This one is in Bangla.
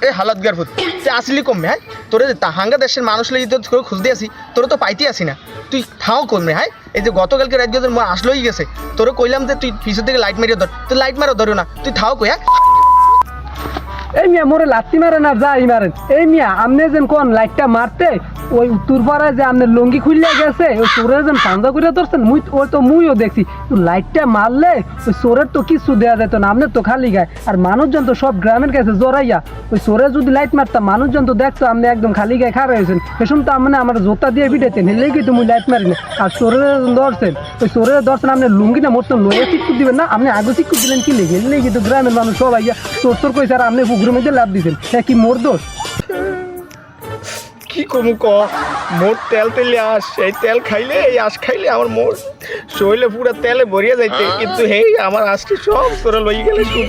এই হালত গার ফুট তুই আসলি কমবে হ্যাঁ তোরে হাঙ্গা দেশের মানুষ লাগি তো খুঁজতে আসি তোরা তো পাইতে আসি না তুই থাও কমবে হ্যাঁ এই যে গতকালকে রাত গেছে আসলোই গেছে তোরে কইলাম যে তুই পিছের থেকে লাইট মারিয়ে ধর তুই লাইট মারো ধরো না তুই থাও কই হ্যাঁ এই মিয়া মোরে লাত্তি মারে না যাই মারেন এই মিয়া আপনি যেন কোন লাইটটা মারতে ওই উত্তর পাড়ায় যে আপনার লঙ্গি খুললে গেছে ওই চোরের যেন পাঞ্জা করে ধরছেন মুইও দেখছি লাইটটা মারলে ওই চোরের তো কিছু দেওয়া যেত না আপনার তো খালি গায়ে আর মানুষজন তো সব গ্রামের কাছে জড়াইয়া ওই চোরে যদি লাইট মারতাম মানুষজন তো দেখতো আপনি একদম খালি গায়ে খারাপ হয়েছেন এসব তো আপনি আমার জোতা দিয়ে পিটাইতেন হেলেই কিন্তু মুই লাইট মারি না আর চোরের ধরছেন ওই চোরের ধরছেন আপনি লুঙ্গি না মরতেন লইয়া চিকুট দিবেন না আপনি আগে চিকুট দিলেন কি লেগে হেলেই কিন্তু গ্রামের মানুষ সবাই চোর চোর কইছে আর আপনি পুকুরের মধ্যে লাভ দিতেন হ্যাঁ কি মোর দোষ কি কমু ক মোর তেল তেলে আস এই তেল খাইলে এই আঁশ খাইলে আমার মোর শরীরে পুরো তেলে ভরিয়ে যাইতে কিন্তু হেই আমার আঁশটি সব তোরা লই গেলে তোর